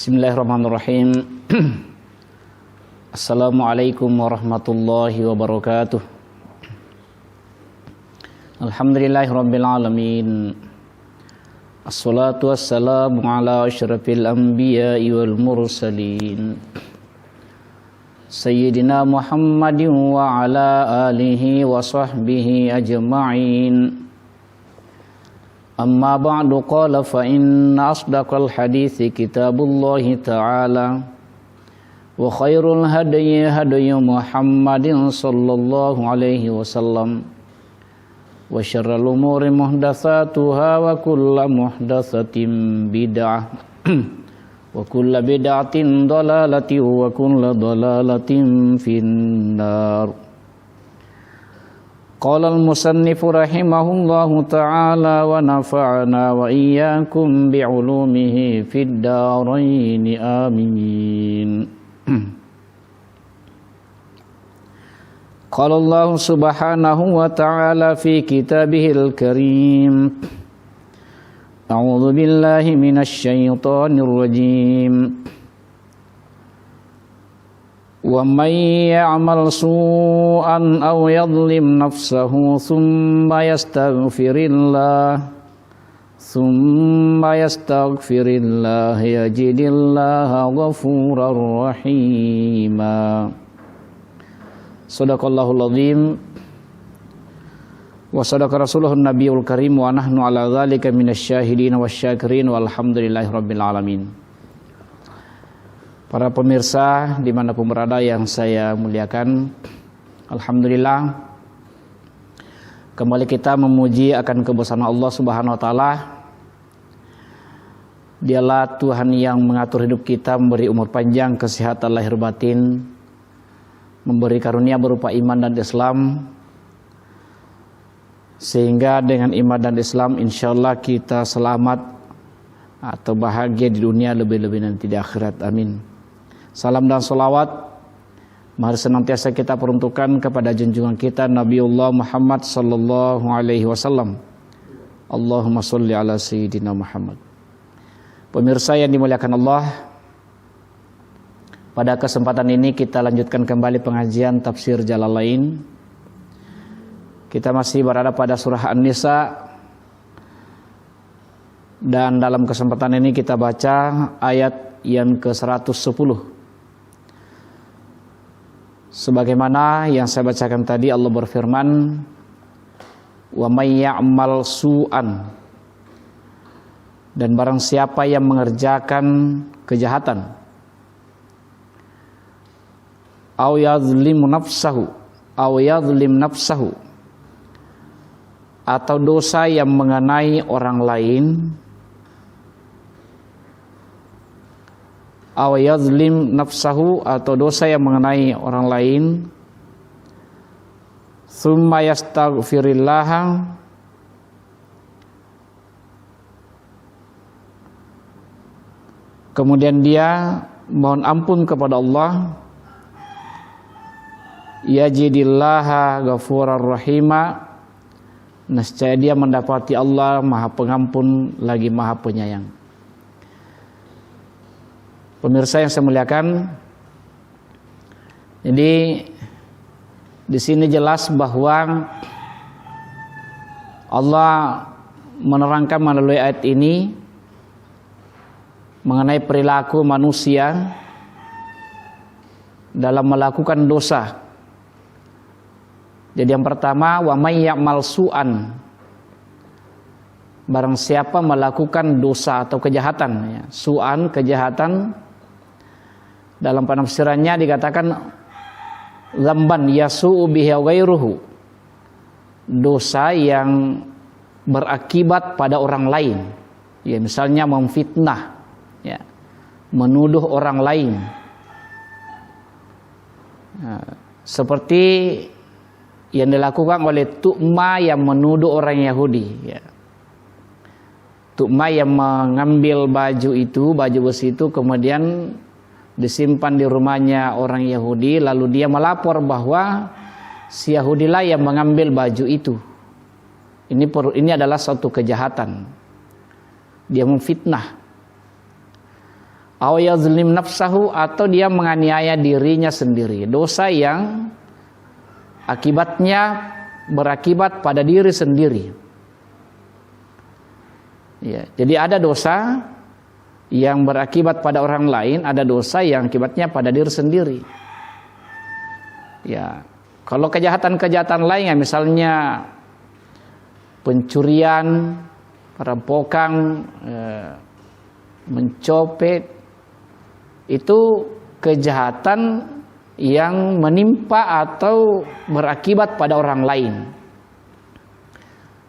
Bismillahirrahmanirrahim. Assalamualaikum warahmatullahi wabarakatuh. Alhamdulillahirabbil alamin. Assalatu wassalamu ala asyrafil anbiya'i wal mursalin. Sayyidina Muhammadin wa ala alihi wa sahbihi ajma'in. Amma ba'du qala fa inna asdaqal hadithi kitabullahi ta'ala wa khairul hadyi hadyu Muhammadin sallallahu alaihi wasallam wa syarrul umuri muhdatsatuha wa kullu muhdatsatin bid'ah wa kullu bid'atin dhalalatin wa kullu dhalalatin finnar. Qala al-musannifu rahimahullahu ta'ala wa nafa'ana wa iyyakum bi'ulumihi fid dharain amin. Qala Allah subhanahu wa ta'ala fi kitabihil karim. A'udzu billahi minasy syaithanir rajim. Wa may ya'mal su'an aw yadhlim nafsahu thumma yastaghfirillah yajidillaha ghafurar rahima. Shadaqallahul azim wa sadaqa rasuluhun nabiyul karim wa nahnu ala dzalika minasyahidin wasyakirin walhamdulillahirabbil alamin. Para pemirsa dimanapun berada yang saya muliakan, alhamdulillah kembali kita memuji akan kebesaran Allah Subhanahu wa taala. Dialah Tuhan yang mengatur hidup kita, memberi umur panjang, kesehatan lahir batin, memberi karunia berupa iman dan Islam, sehingga dengan iman dan Islam insyaallah kita selamat atau bahagia di dunia, lebih-lebih nanti di akhirat. Amin. Salam dan salawat mari senantiasa kita peruntukkan kepada junjungan kita Nabiullah Muhammad sallallahu alaihi wasallam. Allahumma sholli ala sayyidina Muhammad. Pemirsa yang dimuliakan Allah, pada kesempatan ini kita lanjutkan kembali pengajian tafsir Jalalain. Kita masih berada pada surah An-Nisa, dan dalam kesempatan ini kita baca ayat yang ke-110. Sebagaimana yang saya bacakan tadi, Allah berfirman, wa may ya'mal su'an, dan barang siapa yang mengerjakan kejahatan, aw yadhlim nafsahu, atau dosa yang mengenai orang lain, aw yadhlim nafsahu, atau dosa yang mengenai orang lain, tsumma yastaghfirillah, kemudian dia mohon ampun kepada Allah, yajidillaha ghafurar rahima, nescaya dia mendapati Allah Maha Pengampun lagi Maha Penyayang. Pemirsa yang saya muliakan, jadi di sini jelas bahwa Allah menerangkan melalui ayat ini mengenai perilaku manusia dalam melakukan dosa. Jadi yang pertama, wa may ya'mal su'an, barang siapa melakukan dosa atau kejahatan, ya. Su'an, kejahatan, dalam penafsirannya dikatakan dzamban yasu'u bihi ghairuhu, dosa yang berakibat pada orang lain, ya, misalnya memfitnah, ya, menuduh orang lain, seperti yang dilakukan oleh Tu'ma yang menuduh orang Yahudi, ya. Tu'ma yang mengambil baju besi itu kemudian disimpan di rumahnya orang Yahudi, lalu dia melapor bahwa si Yahudilah yang mengambil baju itu. Ini adalah suatu kejahatan. Dia memfitnah. Aw yazlim nafsahu, atau dia menganiaya dirinya sendiri. Dosa yang akibatnya berakibat pada diri sendiri. Ya, jadi ada dosa yang berakibat pada orang lain, ada dosa yang akibatnya pada diri sendiri. Ya, kalau kejahatan-kejahatan lain ya, misalnya pencurian, perampokan, mencopet, itu kejahatan yang menimpa atau berakibat pada orang lain.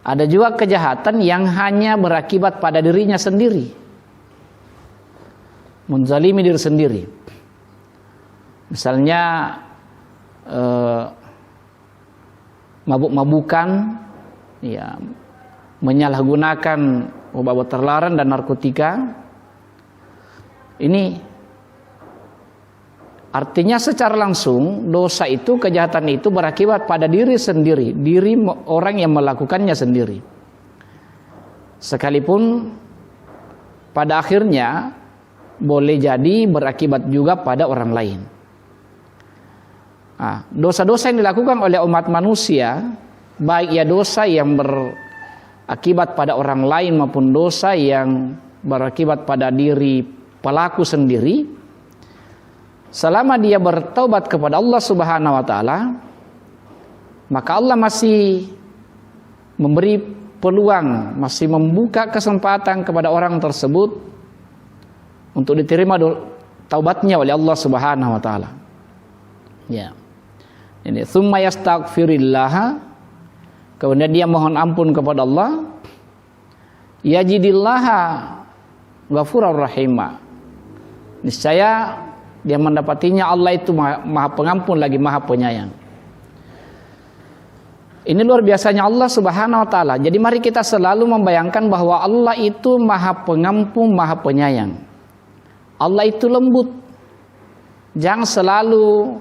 Ada juga kejahatan yang hanya berakibat pada dirinya sendiri, menzalimi diri sendiri. Misalnya mabuk-mabukan, ya, menyalahgunakan obat terlarang dan narkotika. Ini artinya secara langsung dosa itu, kejahatan itu berakibat pada diri sendiri, diri orang yang melakukannya sendiri. Sekalipun pada akhirnya boleh jadi berakibat juga pada orang lain. Dosa-dosa yang dilakukan oleh umat manusia, baik ya dosa yang berakibat pada orang lain maupun dosa yang berakibat pada diri pelaku sendiri, selama dia bertaubat kepada Allah Subhanahu wa taala, maka Allah masih memberi peluang, masih membuka kesempatan kepada orang tersebut untuk diterima taubatnya oleh Allah Subhanahu wa taala. Ya. Ini tsumma yastaghfirillah, kemudian dia mohon ampun kepada Allah, yajidillaha ghafurur rahima. Niscaya dia mendapatinya Allah itu maha pengampun lagi maha penyayang. Ini luar biasanya Allah Subhanahu wa taala. Jadi mari kita selalu membayangkan bahwa Allah itu maha pengampun, maha penyayang. Allah itu lembut. Jangan selalu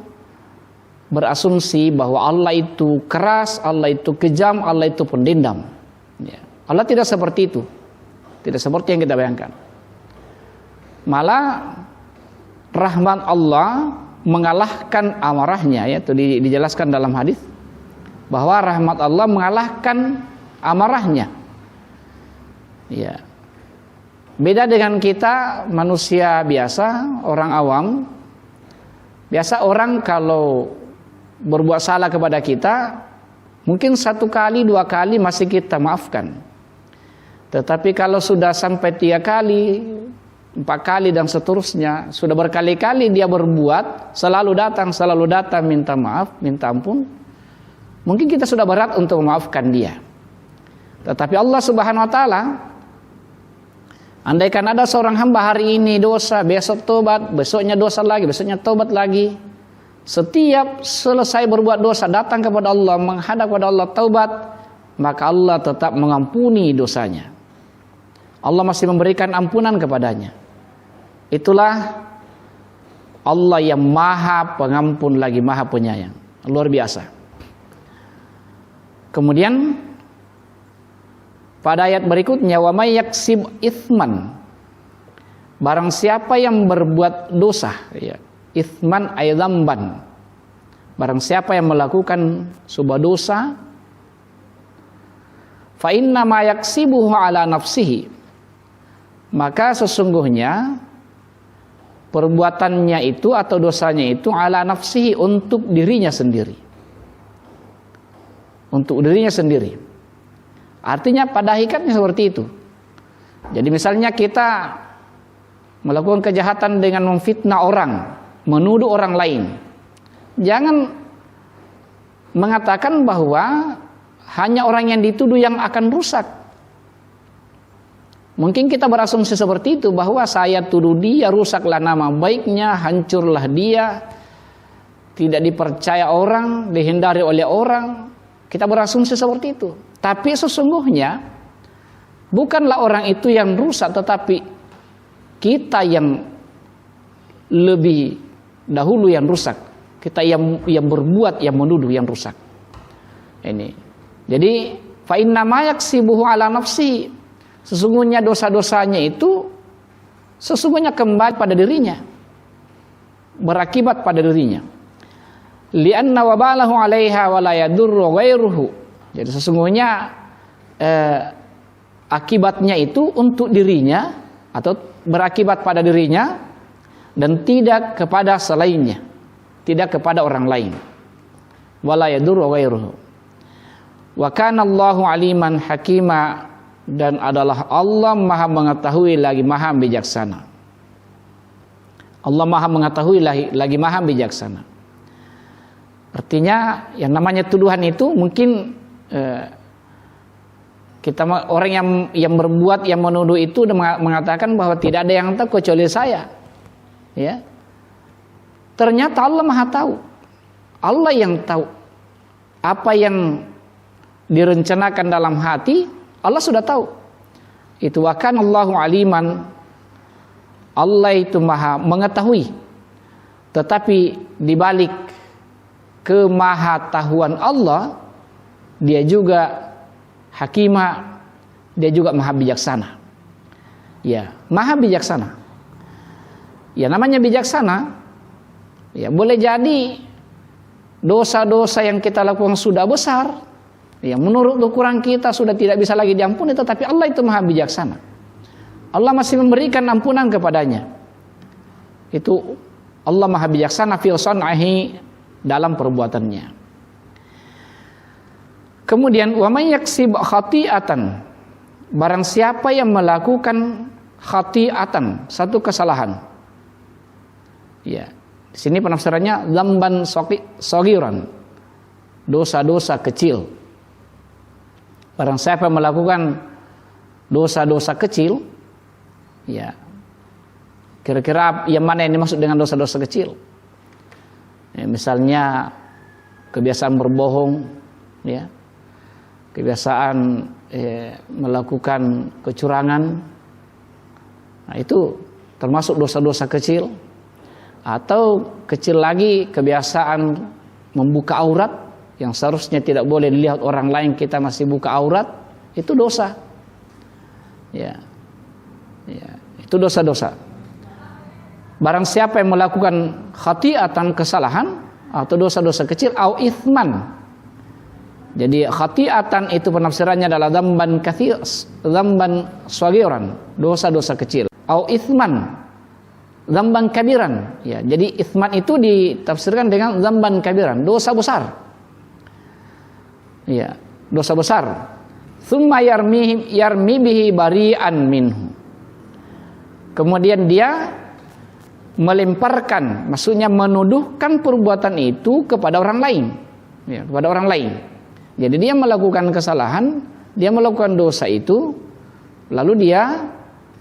berasumsi bahwa Allah itu keras, Allah itu kejam, Allah itu pendendam. Ya. Allah tidak seperti itu. Tidak seperti yang kita bayangkan. Malah rahmat Allah mengalahkan amarahnya, yaitu dijelaskan dalam hadis bahwa rahmat Allah mengalahkan amarahnya. Ya. Beda dengan kita manusia biasa, orang awam. Biasa orang kalau berbuat salah kepada kita, mungkin 1 kali, 2 kali masih kita maafkan. Tetapi kalau sudah sampai 3 kali, 4 kali dan seterusnya, sudah berkali-kali dia berbuat, selalu datang minta maaf, minta ampun, mungkin kita sudah berat untuk memaafkan dia. Tetapi Allah Subhanahu wa taala, andaikan ada seorang hamba hari ini dosa, besok tobat, besoknya dosa lagi, besoknya tobat lagi, setiap selesai berbuat dosa datang kepada Allah, menghadap kepada Allah taubat, maka Allah tetap mengampuni dosanya. Allah masih memberikan ampunan kepadanya. Itulah Allah yang maha pengampun lagi maha penyayang. Luar biasa. Kemudian pada ayat berikutnya, wa may yaksib itsman, barang siapa yang berbuat dosa, ya, itsman ay dzamban, barang siapa yang melakukan sebuah dosa, fa inna ma yaksibuhu ala nafsihi, maka sesungguhnya perbuatannya itu atau dosanya itu ala nafsihi, untuk dirinya sendiri. Untuk dirinya sendiri. Artinya pada hakikatnya seperti itu. Jadi misalnya kita melakukan kejahatan dengan memfitnah orang, menuduh orang lain, jangan mengatakan bahwa hanya orang yang dituduh yang akan rusak. Mungkin kita berasumsi seperti itu, bahwa saya tuduh dia, rusaklah nama baiknya, hancurlah dia, tidak dipercaya orang, dihindari oleh orang. Kita berasumsi seperti itu. Tapi sesungguhnya bukanlah orang itu yang rusak, tetapi kita yang lebih dahulu yang rusak. Kita yang berbuat, yang menuduh yang rusak. Ini. Jadi fa inna ma yaksibuhu ala nafsi, sesungguhnya dosa-dosanya itu sesungguhnya kembali pada dirinya, berakibat pada dirinya. Li'anna wabalahu 'alaiha wa la yadurru ghairuhu. Jadi sesungguhnya akibatnya itu untuk dirinya atau berakibat pada dirinya dan tidak kepada selainnya, tidak kepada orang lain. Wa la yadurru ghairuhu. Wa kana Allahu 'aliman hakima, dan adalah Allah Maha mengetahui lagi Maha bijaksana. Allah Maha mengetahui lagi Maha bijaksana. Artinya yang namanya tuduhan itu mungkin kita orang yang berbuat, yang menuduh itu mengatakan bahwa tidak ada yang tahu kecuali saya. Ya. Ternyata Allah Maha tahu. Allah yang tahu apa yang direncanakan dalam hati. Allah sudah tahu. Itu wa kana Allahu aliman. Allah itu Maha mengetahui. Tetapi dibalik kemahatauan Allah, dia juga hakimah, dia juga Maha bijaksana. Ya, Maha bijaksana. Ya, namanya bijaksana, ya boleh jadi dosa-dosa yang kita lakukan sudah besar. Ya, menurut ukuran kita sudah tidak bisa lagi diampuni, tetapi Allah itu Maha bijaksana. Allah masih memberikan ampunan kepadanya. Itu Allah Maha bijaksana fil sun'ihi, dalam perbuatannya. Kemudian wa may yaksib khati'atan, barang siapa yang melakukan khati'atan, satu kesalahan. Ya, di sini penafsirannya dzamban shaghiran, dosa-dosa kecil. Barang siapa yang melakukan dosa-dosa kecil, ya, kira-kira yang mana yang dimaksud dengan dosa-dosa kecil? Ya, misalnya kebiasaan berbohong, ya, kebiasaan melakukan kecurangan, nah, itu termasuk dosa-dosa kecil. Atau kecil lagi kebiasaan membuka aurat, yang seharusnya tidak boleh dilihat orang lain, kita masih buka aurat, itu dosa. Ya, ya, itu dosa-dosa. Barang siapa yang melakukan khati'atan, kesalahan atau dosa-dosa kecil, au itsman. Jadi khati'atan itu penafsirannya adalah dzamban katsir, dzamban shaghiran, dosa-dosa kecil. Au itsman, dzamban kabiran. Ya, jadi itsman itu ditafsirkan dengan dzamban kabiran, dosa besar. Ya, dosa besar. Tsumma yarmi bihi bari'an minhu. Kemudian dia melemparkan, maksudnya menuduhkan perbuatan itu kepada orang lain. Ya, kepada orang lain. Jadi dia melakukan kesalahan, dia melakukan dosa itu, lalu dia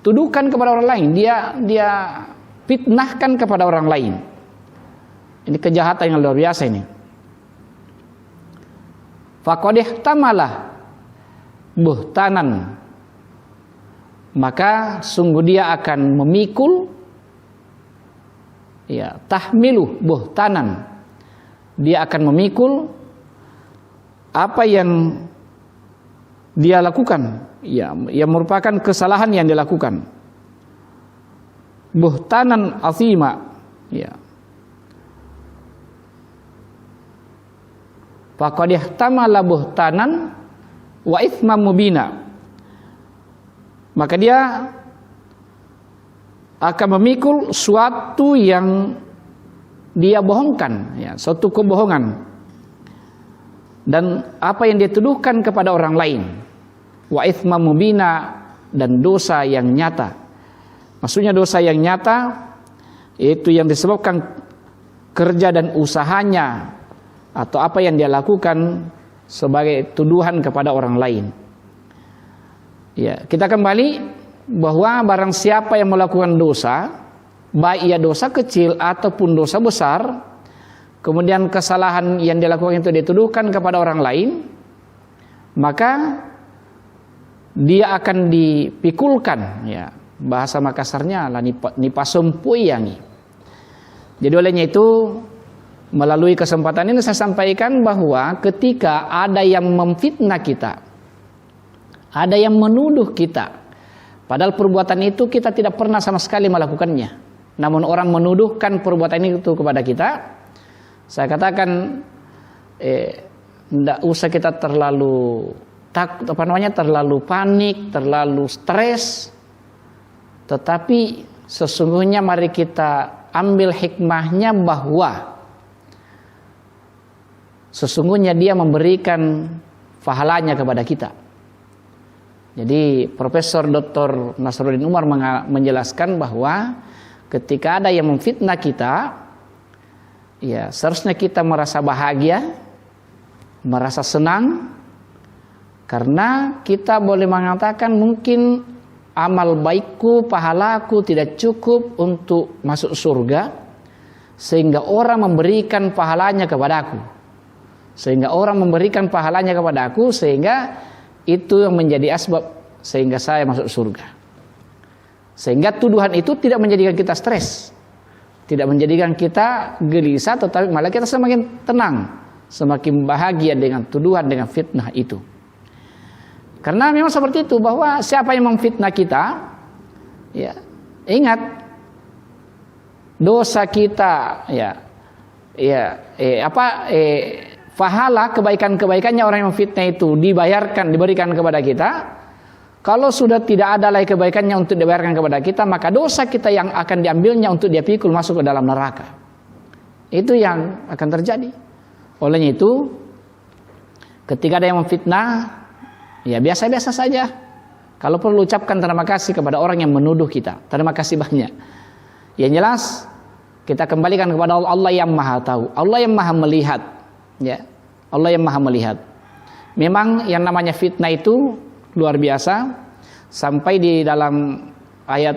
tuduhkan kepada orang lain, dia fitnahkan kepada orang lain. Ini kejahatan yang luar biasa ini. Faqad ihtamalah buhtanan, maka sungguh dia akan memikul, ya, tahmilu buhtanan, dia akan memikul apa yang dia lakukan, ya, yang merupakan kesalahan yang dilakukan. Buhtanan azima, ya. Faqad ihtamala buhtanan wa itsman mubina, maka dia akan memikul suatu yang dia bohongkan, ya, suatu kebohongan, dan apa yang dia tuduhkan kepada orang lain. Wa itsman mubina, dan dosa yang nyata. Maksudnya dosa yang nyata itu yang disebabkan kerja dan usahanya atau apa yang dia lakukan sebagai tuduhan kepada orang lain. Ya, kita kembali bahwa barang siapa yang melakukan dosa, baik ia dosa kecil ataupun dosa besar, kemudian kesalahan yang dilakukan itu dituduhkan kepada orang lain, maka dia akan dipikulkan, ya, bahasa Makassarnya lah nipasumpuyangi. Jadi olehnya itu, melalui kesempatan ini saya sampaikan bahwa ketika ada yang memfitnah kita, ada yang menuduh kita, Padahal perbuatan itu kita tidak pernah sama sekali melakukannya. Namun orang menuduhkan perbuatan itu kepada kita. Saya katakan tidak usah kita terlalu terlalu panik, terlalu stres. Tetapi sesungguhnya mari kita ambil hikmahnya bahwa sesungguhnya dia memberikan pahalanya kepada kita. Jadi Profesor Dr. Nasruddin Umar menjelaskan bahwa ketika ada yang memfitnah kita, ya seharusnya kita merasa bahagia, merasa senang, karena kita boleh mengatakan mungkin amal baikku, pahalaku tidak cukup untuk masuk surga, sehingga orang memberikan pahalanya kepadaku. Sehingga orang memberikan pahalanya kepadaku, sehingga itu yang menjadi asbab sehingga saya masuk surga. Sehingga tuduhan itu tidak menjadikan kita stres, tidak menjadikan kita gelisah, tetapi malah kita semakin tenang, semakin bahagia dengan tuduhan, dengan fitnah itu. Karena memang seperti itu, bahwa siapa yang memfitnah kita, ya ingat dosa kita, pahala kebaikan-kebaikannya orang yang memfitnah itu diberikan kepada kita. Kalau sudah tidak ada lagi kebaikannya untuk dibayarkan kepada kita, maka dosa kita yang akan diambilnya untuk dia pikul masuk ke dalam neraka. Itu yang akan terjadi. Olehnya itu, ketika ada yang memfitnah, ya biasa-biasa saja. Kalau perlu ucapkan terima kasih kepada orang yang menuduh kita. Terima kasih banyak. Yang jelas kita kembalikan kepada Allah yang Maha Tahu, Allah yang Maha Melihat. Ya, Allah yang Maha Melihat. Memang yang namanya fitnah itu luar biasa. Sampai di dalam ayat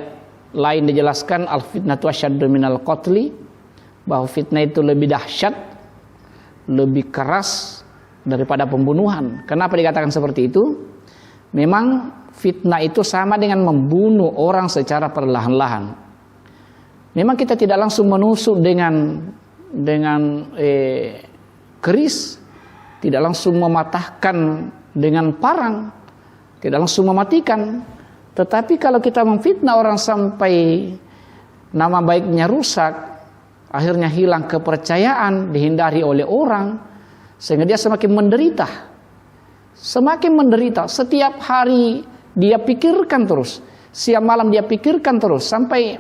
lain dijelaskan al-fitnatu asyaddu minal qatli, bahwa fitnah itu lebih dahsyat, lebih keras daripada pembunuhan. Kenapa dikatakan seperti itu? Memang fitnah itu sama dengan membunuh orang secara perlahan-lahan. Memang kita tidak langsung menusuk dengan keris, tidak langsung mematahkan dengan parang, tidak langsung mematikan. Tetapi kalau kita memfitnah orang sampai nama baiknya rusak, akhirnya hilang kepercayaan, dihindari oleh orang, sehingga dia semakin menderita. Semakin menderita. Setiap hari dia pikirkan terus. Siang malam dia pikirkan terus. Sampai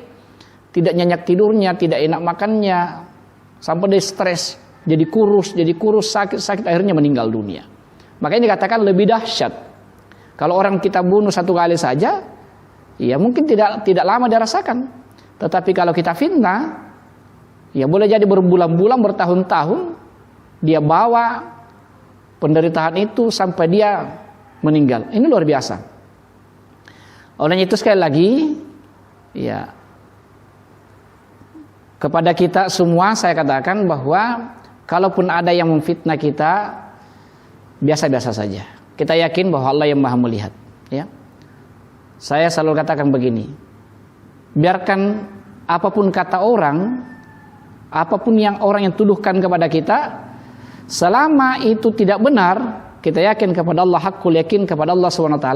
tidak nyenyak tidurnya, tidak enak makannya. Sampai dia stres. Jadi kurus, sakit, akhirnya meninggal dunia. Makanya dikatakan lebih dahsyat. Kalau orang kita bunuh satu kali saja, ya mungkin tidak lama dia rasakan. Tetapi kalau kita fitnah, ya boleh jadi berbulan-bulan, bertahun-tahun, dia bawa penderitaan itu sampai dia meninggal. Ini luar biasa. Oleh itu sekali lagi, ya kepada kita semua saya katakan bahwa kalaupun ada yang memfitnah kita, biasa-biasa saja. Kita yakin bahwa Allah yang Maha Melihat. Ya, saya selalu katakan begini: biarkan apapun kata orang, apapun yang orang yang tuduhkan kepada kita, selama itu tidak benar, kita yakin kepada Allah, hakul yakin kepada Allah SWT.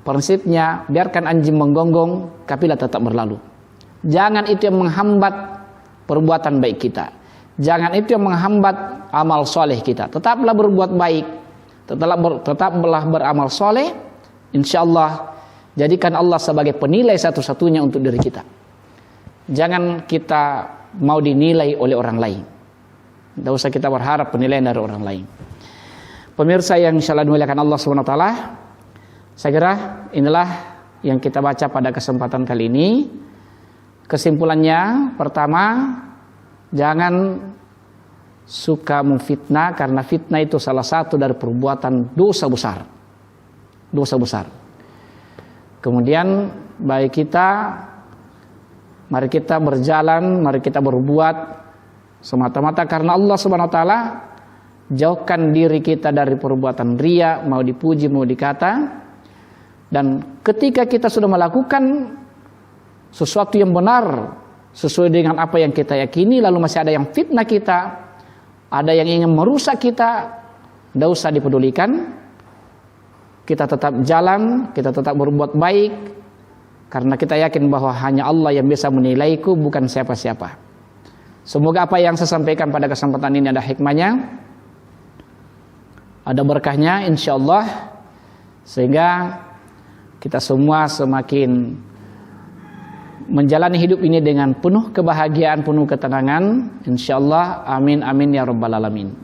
Prinsipnya, biarkan anjing menggonggong, kapilah tetap berlalu. Jangan itu yang menghambat perbuatan baik kita. Jangan itu yang menghambat amal soleh kita. Tetaplah berbuat baik, tetaplah beramal soleh. Insya Allah, jadikan Allah sebagai penilai satu-satunya untuk diri kita. Jangan kita mau dinilai oleh orang lain. Tidak usah kita berharap penilaian dari orang lain. Pemirsa yang insyaallah dimuliakan Allah SWT, saya kira inilah yang kita baca pada kesempatan kali ini. Kesimpulannya, pertama, jangan suka memfitnah, karena fitnah itu salah satu dari perbuatan dosa besar. Dosa besar. Kemudian bagi kita, mari kita berjalan, mari kita berbuat semata-mata karena Allah Subhanahu wa taala. Jauhkan diri kita dari perbuatan riya, mau dipuji mau dikata. Dan ketika kita sudah melakukan sesuatu yang benar sesuai dengan apa yang kita yakini, lalu masih ada yang fitnah kita, ada yang ingin merusak kita, tidak usah dipedulikan. Kita tetap jalan, kita tetap berbuat baik, Karena kita yakin bahwa hanya Allah yang bisa menilaiku, bukan siapa-siapa. Semoga apa yang saya sampaikan pada kesempatan ini ada hikmahnya, ada berkahnya insyaallah, sehingga kita semua semakin menjalani hidup ini dengan penuh kebahagiaan, penuh ketenangan insyaallah. Amin amin ya rabbal alamin.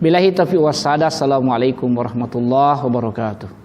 Billahi taufiq was sadaq. Assalamualaikum warahmatullahi wabarakatuh.